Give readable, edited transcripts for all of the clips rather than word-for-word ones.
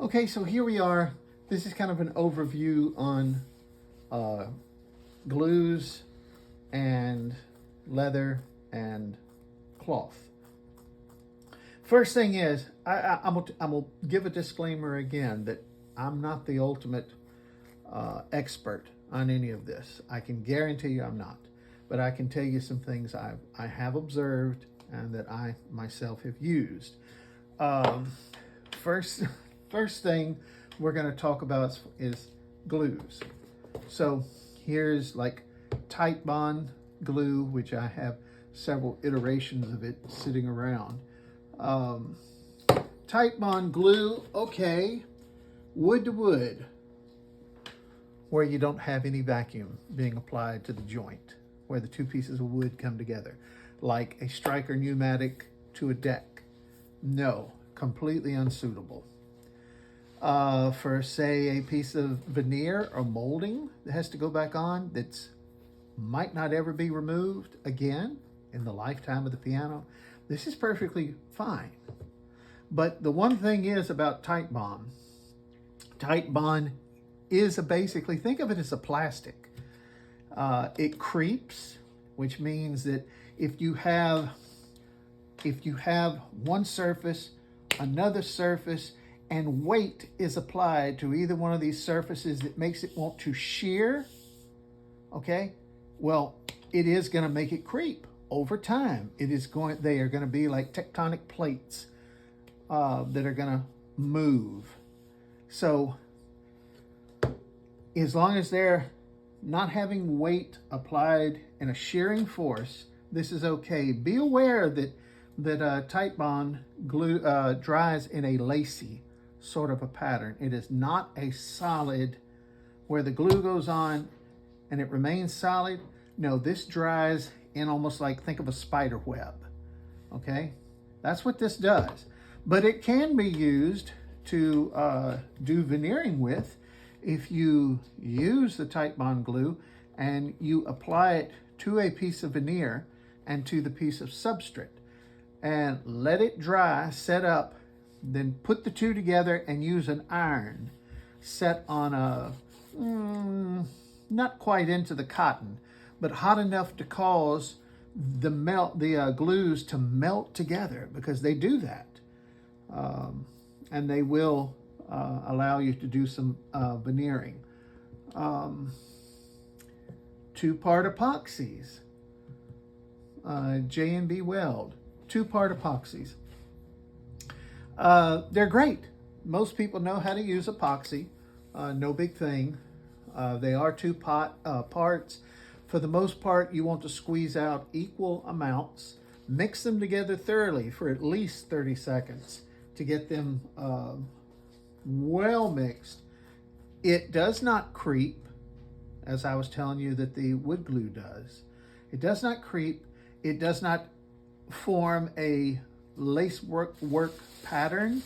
Okay, so here we are. This is kind of an overview on uh, glues and leather and cloth. First thing is, I'm gonna give a disclaimer again that I'm not the ultimate expert on any of this. I can guarantee you I'm not, but I can tell you some things I have observed and that I myself have used. Um, first, first thing we're going to talk about is glues. So here's like Titebond glue, which I have several iterations of it sitting around. Um, Titebond glue, okay, wood to wood, where you don't have any vacuum being applied to the joint, where the two pieces of wood come together, like a Striker pneumatic to a deck. No, completely unsuitable. For say a piece of veneer or molding that has to go back on, that's might not ever be removed again in the lifetime of the piano, this is perfectly fine. But the one thing is about Titebond is basically, think of it as a plastic. It creeps, which means that if you have one surface, another surface, and weight is applied to either one of these surfaces that makes it want to shear, okay, well, it is going to make it creep over time. They are going to be like tectonic plates that are going to move. So as long as they're not having weight applied and a shearing force, this is okay. Be aware that Titebond glue dries in a lacy sort of a pattern. It is not a solid where the glue goes on and it remains solid. No, this dries in almost like, think of a spider web. Okay, that's what this does. But it can be used to do veneering with. If you use the Titebond glue and you apply it to a piece of veneer and to the piece of substrate and let it dry, set up, then put the two together and use an iron set on a, not quite into the cotton, but hot enough to cause the glues to melt together, because they do that. And they will allow you to do some veneering. Two-part epoxies, J&B Weld, two-part epoxies. They're great. Most people know how to use epoxy. No big thing. They are parts. For the most part, you want to squeeze out equal amounts. Mix them together thoroughly for at least 30 seconds to get them well mixed. It does not creep, as I was telling you that the wood glue does. It does not creep. It does not form a lace work pattern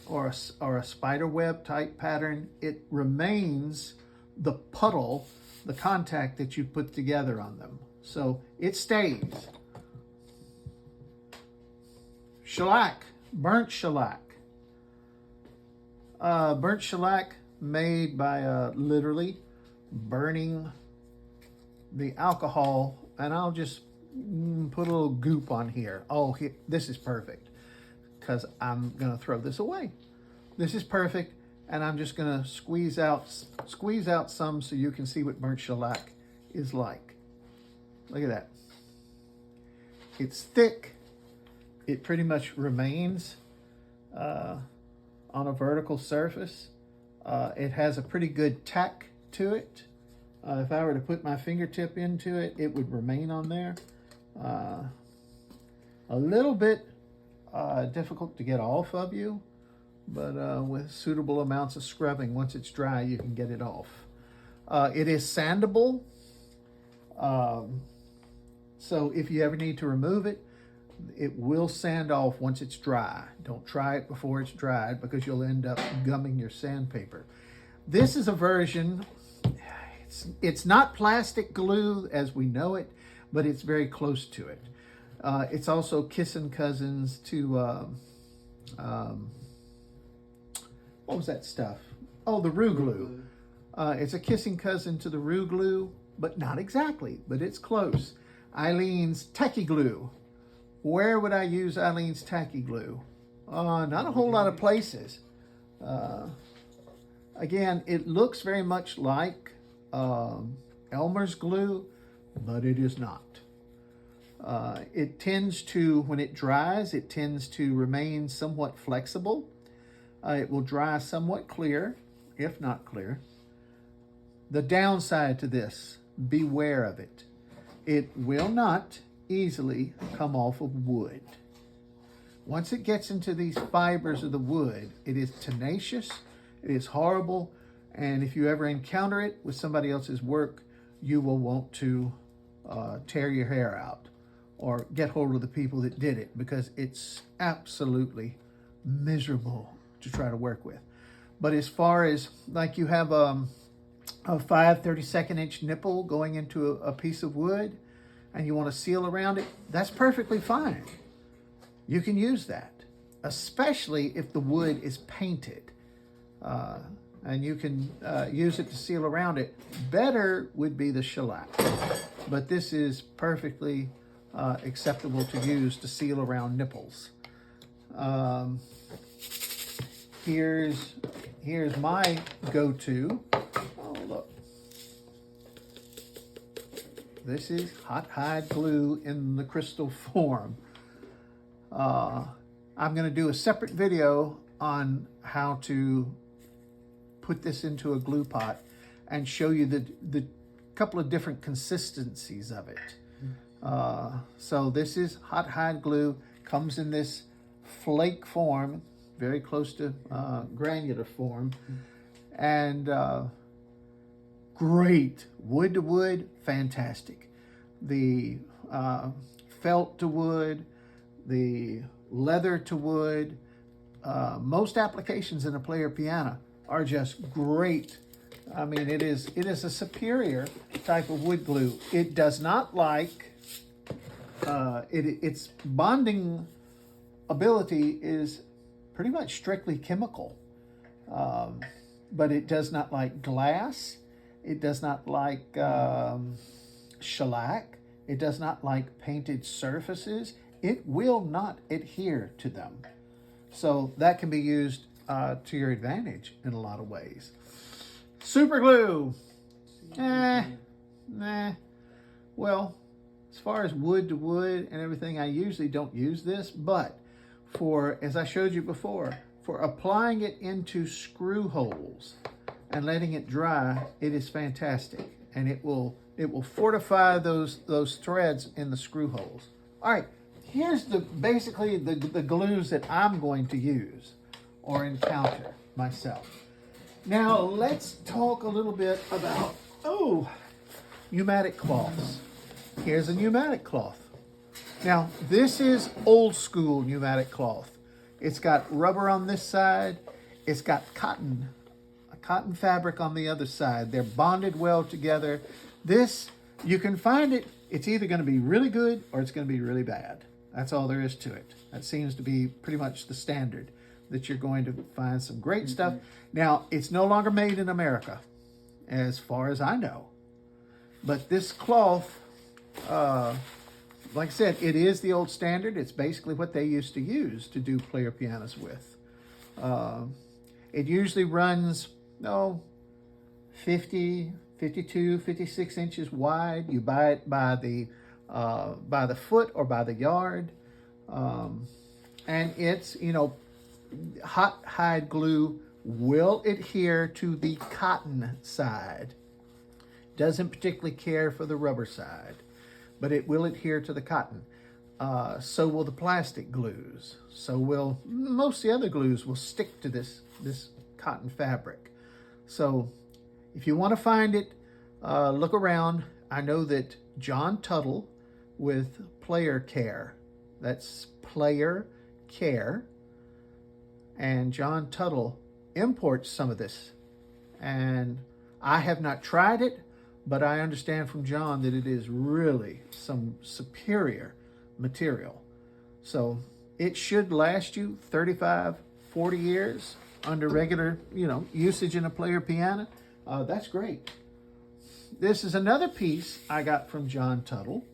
or a spider web type pattern. It remains the puddle, the contact that you put together on them. So it stays. Shellac, burnt shellac. Burnt shellac made by literally burning the alcohol, and I'll just put a little goop on here. Oh, this is perfect because I'm gonna throw this away. This is perfect, and I'm just gonna squeeze out some so you can see what burnt shellac is like. Look at that. It's thick. It pretty much remains on a vertical surface. It has a pretty good tack to it. If I were to put my fingertip into it, it would remain on there. A little bit difficult to get off of you, but with suitable amounts of scrubbing, once it's dry, you can get it off. It is sandable, so if you ever need to remove it, it will sand off once it's dry. Don't try it before it's dried, because you'll end up gumming your sandpaper. This is a version, it's not plastic glue as we know it, but it's very close to it. It's also kissing cousins to what was that stuff? Oh, the Rue Glue. It's a kissing cousin to the Rue Glue, but not exactly, but it's close. Aleene's Tacky Glue. Where would I use Aleene's Tacky Glue? Not a whole lot of places. Again, it looks very much like Elmer's glue, but it is not. It tends to, when it dries, it tends to remain somewhat flexible. It will dry somewhat clear, if not clear. The downside to this, beware of it. It will not easily come off of wood. Once it gets into these fibers of the wood, it is tenacious, it is horrible, and if you ever encounter it with somebody else's work, you will want to tear your hair out or get hold of the people that did it, because it's absolutely miserable to try to work with. But as far as, like, you have a 32nd inch nipple going into a piece of wood and you want to seal around it, that's perfectly fine. You can use that, especially if the wood is painted. And you can use it to seal around it. Better would be the shellac, but this is perfectly acceptable to use to seal around nipples. Here's my go-to. Oh, look. This is hot hide glue in the crystal form. I'm going to do a separate video on how to put this into a glue pot and show you the couple of different consistencies of it. So this is hot hide glue, comes in this flake form, very close to granular form, and great wood to wood, fantastic. The felt to wood, the leather to wood, most applications in a player piano are just great. I mean, it is a superior type of wood glue. It does not like its bonding ability is pretty much strictly chemical, but it does not like glass. It does not like shellac. It does not like painted surfaces. It will not adhere to them. So that can be used to your advantage in a lot of ways. Super glue. Nah. Well, as far as wood to wood and everything, I usually don't use this, but for, as I showed you before, for applying it into screw holes and letting it dry, it is fantastic. And it will fortify those threads in the screw holes. All right, here's basically the glues that I'm going to use or encounter myself. Now let's talk a little bit about, pneumatic cloths. Here's a pneumatic cloth. Now this is old school pneumatic cloth. It's got rubber on this side. It's got cotton fabric on the other side. They're bonded well together. This, you can find it, it's either going to be really good or it's going to be really bad. That's all there is to it. That seems to be pretty much the standard, that you're going to find some great stuff. Now, it's no longer made in America, as far as I know. But this cloth, like I said, it is the old standard. It's basically what they used to use to do player pianos with. It usually runs, 50, 52, 56 inches wide. You buy it by the foot or by the yard. And it's, hot hide glue will adhere to the cotton side. Doesn't particularly care for the rubber side, but it will adhere to the cotton. So will the plastic glues. So will most of the other glues will stick to this cotton fabric. So if you want to find it, look around. I know that John Tuttle with Player Care, that's Player Care, and John Tuttle imports some of this. And I have not tried it, but I understand from John that it is really some superior material. So it should last you 35, 40 years under regular, usage in a player piano, that's great. This is another piece I got from John Tuttle.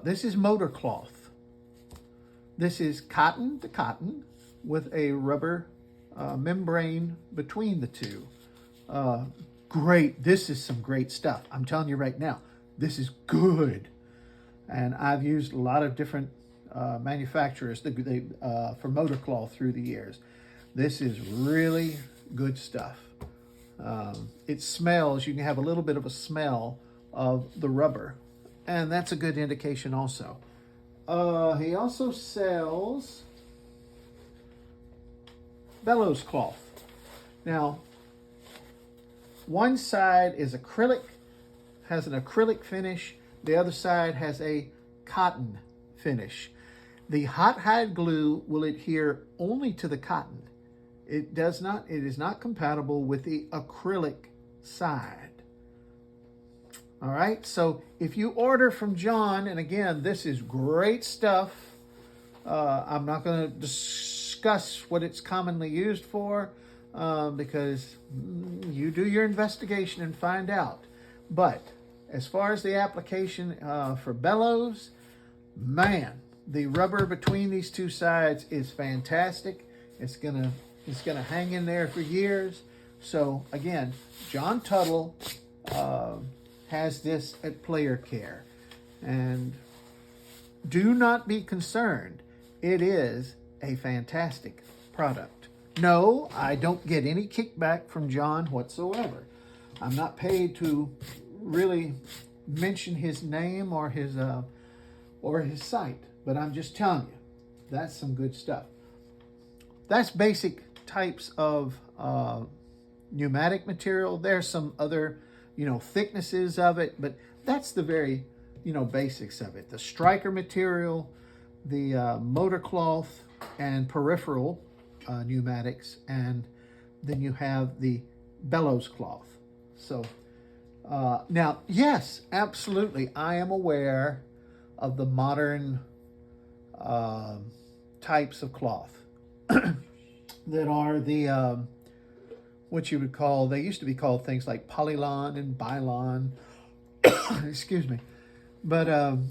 This is motor cloth. This is cotton to cotton with a rubber membrane between the two. Great. This is some great stuff. I'm telling you right now, this is good. And I've used a lot of different manufacturers for motor cloth through the years. This is really good stuff. It smells, you can have a little bit of a smell of the rubber, and that's a good indication also. He also sells bellows cloth. Now, one side is acrylic, has an acrylic finish. The other side has a cotton finish. The hot hide glue will adhere only to the cotton. It is not compatible with the acrylic side. All right, so if you order from John, and again, this is great stuff. I'm not going to discuss what it's commonly used for because you do your investigation and find out. But as far as the application for bellows, man, the rubber between these two sides is fantastic. It's gonna hang in there for years. So again, John Tuttle has this at Player Care, and do not be concerned. It is a fantastic product. No, I don't get any kickback from John whatsoever. I'm not paid to really mention his name or his site, but I'm just telling you, that's some good stuff. That's basic types of pneumatic material. There's some other, thicknesses of it, but that's the very, basics of it. The striker material, the motor cloth and peripheral pneumatics, and then you have the bellows cloth. So now, yes, absolutely, I am aware of the modern types of cloth that are the what you would call, they used to be called things like Polylon and Bylon. Excuse me. But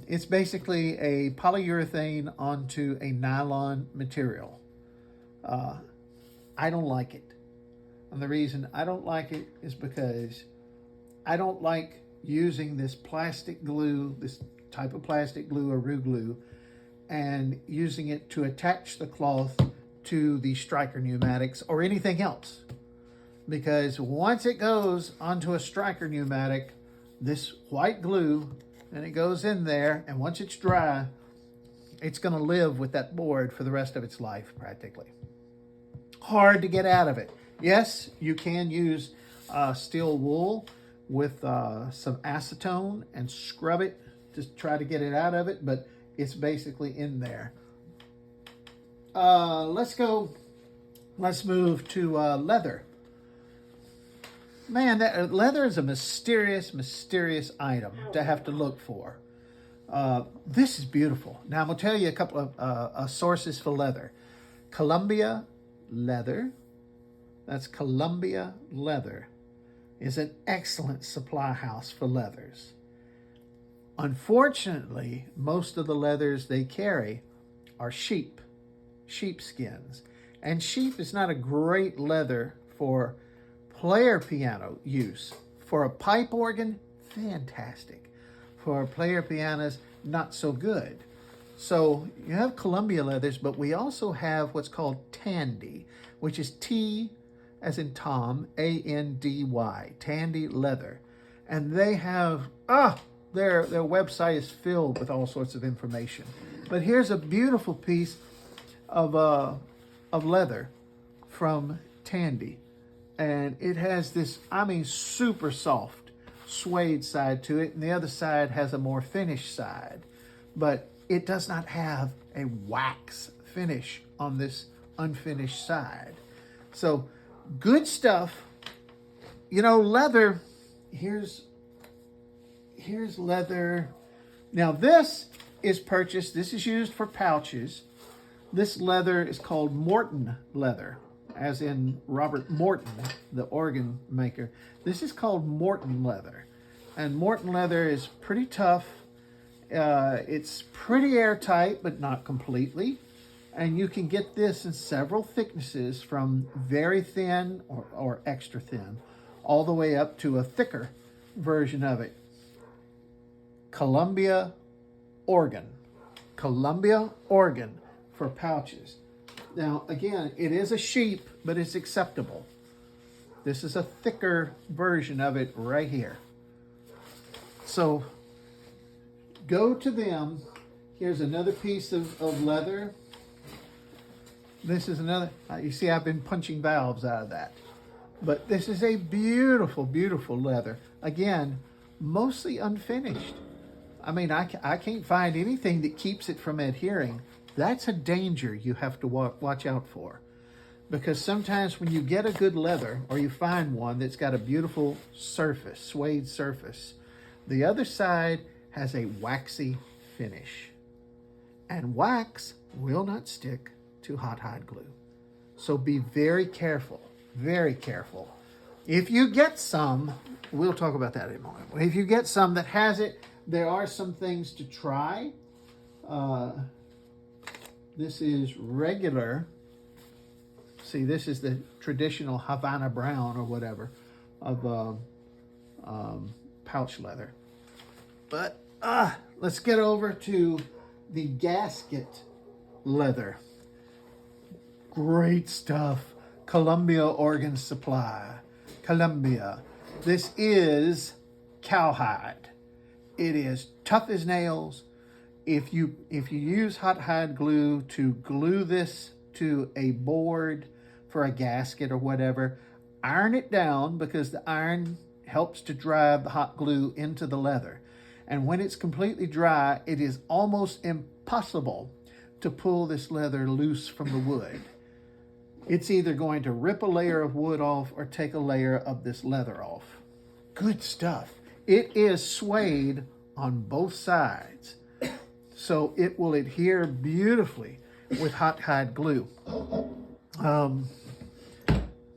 it's basically a polyurethane onto a nylon material. I don't like it. And the reason I don't like it is because I don't like using this plastic glue, this type of plastic glue or roux glue, and using it to attach the cloth to the striker pneumatics or anything else. Because once it goes onto a striker pneumatic, this white glue, and it goes in there, and once it's dry, it's going to live with that board for the rest of its life, practically. Hard to get out of it. Yes, you can use steel wool with some acetone and scrub it to try to get it out of it, but it's basically in there. Let's move to leather. Man, leather is a mysterious item to have to look for. This is beautiful. Now, I'm going to tell you a couple of sources for leather. Columbia Leather, that's Columbia Leather, is an excellent supply house for leathers. Unfortunately, most of the leathers they carry are sheepskins. And sheep is not a great leather for player piano use. For a pipe organ, fantastic. For player pianos, not so good. So you have Columbia leathers, but we also have what's called Tandy, which is T as in Tom, A-N-D-Y, Tandy leather. And they have, their website is filled with all sorts of information. But here's a beautiful piece of leather from Tandy. And it has this, super soft suede side to it, and the other side has a more finished side. But it does not have a wax finish on this unfinished side. So, good stuff. Leather, here's leather. Now, this is purchased, this is used for pouches. This leather is called Morton leather. as in Robert Morton, the organ maker. This is called Morton leather. And Morton leather is pretty tough. It's pretty airtight, but not completely. And you can get this in several thicknesses, from very thin or extra thin, all the way up to a thicker version of it. Columbia, Oregon. Columbia, Oregon for pouches. Now, again, it is a sheep, but it's acceptable. This is a thicker version of it right here. So go to them. Here's another piece of leather. This is another, you see I've been punching valves out of that. But this is a beautiful, beautiful leather. Again, mostly unfinished. I mean, I can't find anything that keeps it from adhering. That's a danger you have to watch out for. Because sometimes when you get a good leather, or you find one that's got a beautiful surface, suede surface, the other side has a waxy finish. And wax will not stick to hot hide glue. So be very careful, very careful. If you get some, we'll talk about that in a moment. If you get some that has it, there are some things to try. This is regular. See, this is the traditional Havana brown or whatever of pouch leather. But let's get over to the gasket leather. Great stuff. Columbia Organ Supply. Columbia. This is cowhide. It is tough as nails. If you use hot hide glue to glue this to a board for a gasket or whatever, iron it down, because the iron helps to drive the hot glue into the leather. And when it's completely dry, it is almost impossible to pull this leather loose from the wood. It's either going to rip a layer of wood off or take a layer of this leather off. Good stuff. It is suede on both sides, so it will adhere beautifully with hot hide glue.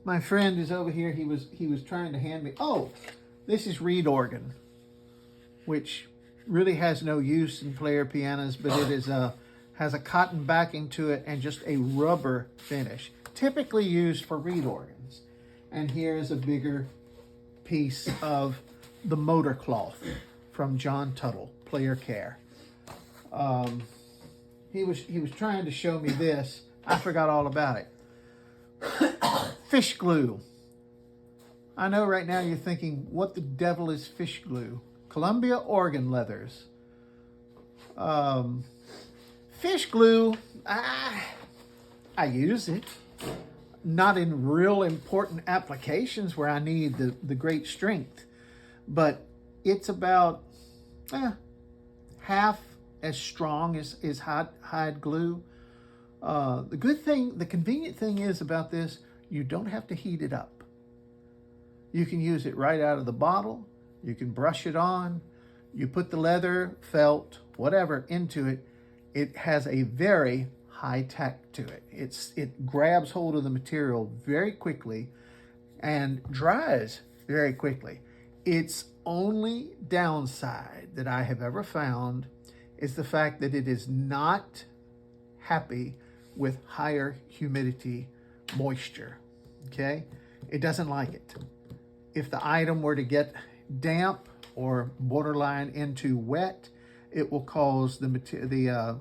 My friend is over here. He was trying to hand me. Oh, this is reed organ, which really has no use in player pianos, but it is has a cotton backing to it and just a rubber finish, typically used for reed organs. And here is a bigger piece of the motor cloth from John Tuttle, Player Care. He was trying to show me this. I forgot all about it. Fish glue. I know right now you're thinking, what the devil is fish glue? Columbia Organ leathers. Fish glue, I use it. Not in real important applications where I need the great strength, but it's about half as strong as hot hide glue. The convenient thing is about this, you don't have to heat it up. You can use it right out of the bottle. You can brush it on. You put the leather, felt, whatever into it. It has a very high tack to it. It grabs hold of the material very quickly and dries very quickly. Its only downside that I have ever found is the fact that it is not happy with higher humidity moisture. Okay? It doesn't like it. If the item were to get damp or borderline into wet, it will cause the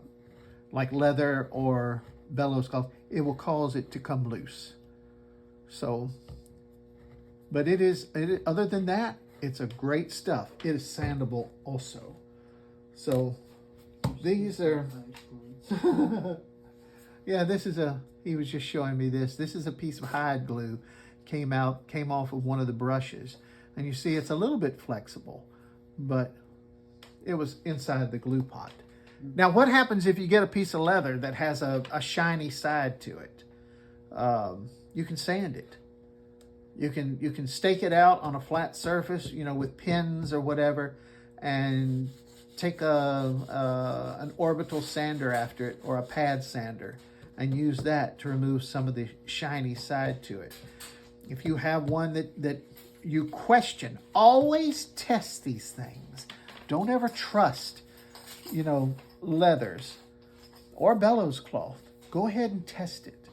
like leather or bellows cloth, it will cause it to come loose. So, but it is other than that, it's a great stuff. It is sandable also. So these are yeah, he was just showing me this. This is a piece of hide glue, came off of one of the brushes. And you see it's a little bit flexible, but it was inside the glue pot. Now, what happens if you get a piece of leather that has a shiny side to it? You can sand it. You can stake it out on a flat surface, with pins or whatever, and take an orbital sander after it, or a pad sander, and use that to remove some of the shiny side to it. If you have one that you question, always test these things. Don't ever trust, leathers or bellows cloth. Go ahead and test it.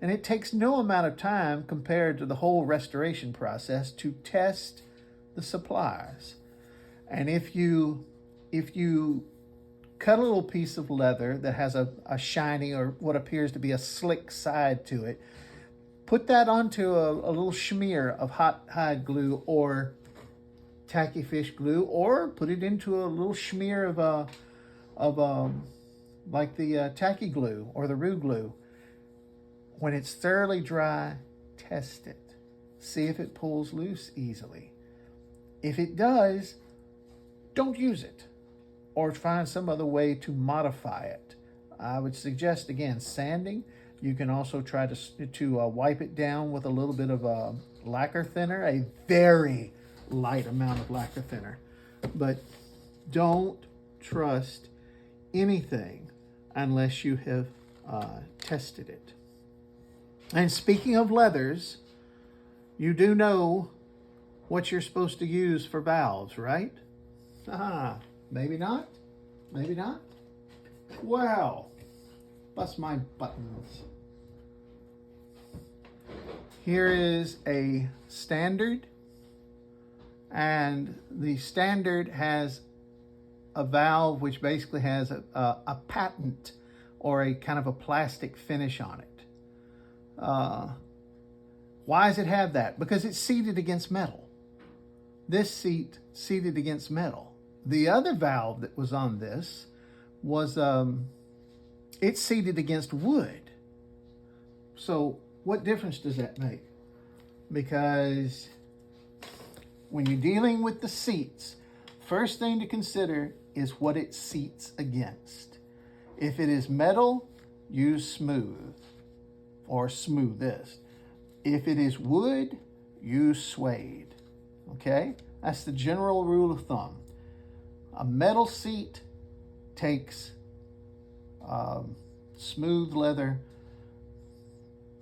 And it takes no amount of time compared to the whole restoration process to test the supplies. And if you cut a little piece of leather that has a shiny or what appears to be a slick side to it, put that onto a little smear of hot hide glue or tacky fish glue, or put it into a little smear of like the tacky glue or the Rue glue. When it's thoroughly dry, test it. See if it pulls loose easily. If it does, don't use it, or find some other way to modify it. I would suggest, again, sanding. You can also try to wipe it down with a little bit of lacquer thinner, a very light amount of lacquer thinner. But don't trust anything unless you have tested it. And speaking of leathers, you do know what you're supposed to use for valves, right? Maybe not. Maybe not. Well, bust my buttons. Here is a standard, and the standard has a valve which basically has a patent or a kind of a plastic finish on it. Why does it have that? Because it's seated against metal. This seat seated against metal. The other valve that was on this was it's seated against wood. So what difference does that make? Because when you're dealing with the seats, first thing to consider is what it seats against. If it is metal, use smooth or smoothest. If it is wood, use suede. Okay? That's the general rule of thumb. A metal seat takes smooth leather.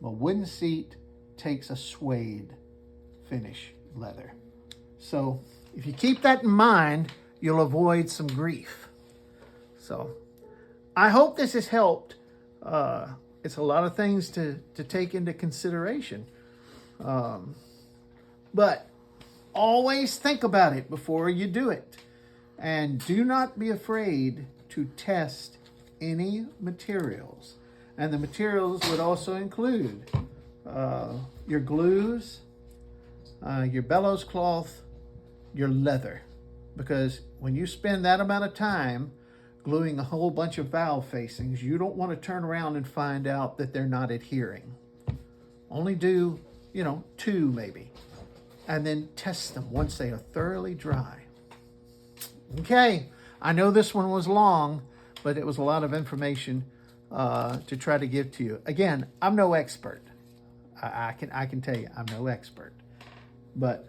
A wooden seat takes a suede finish leather. So if you keep that in mind, you'll avoid some grief. So I hope this has helped. It's a lot of things to take into consideration. But always think about it before you do it. And do not be afraid to test any materials. And the materials would also include your glues, your bellows cloth, your leather. Because when you spend that amount of time gluing a whole bunch of valve facings, you don't want to turn around and find out that they're not adhering. Only do, 2 maybe. And then test them once they are thoroughly dry. Okay, I know this one was long, but it was a lot of information to try to give to you. Again, I'm no expert. I can tell you I'm no expert. But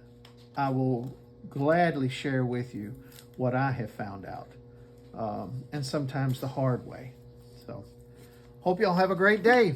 I will gladly share with you what I have found out. And sometimes the hard way. So, hope y'all have a great day.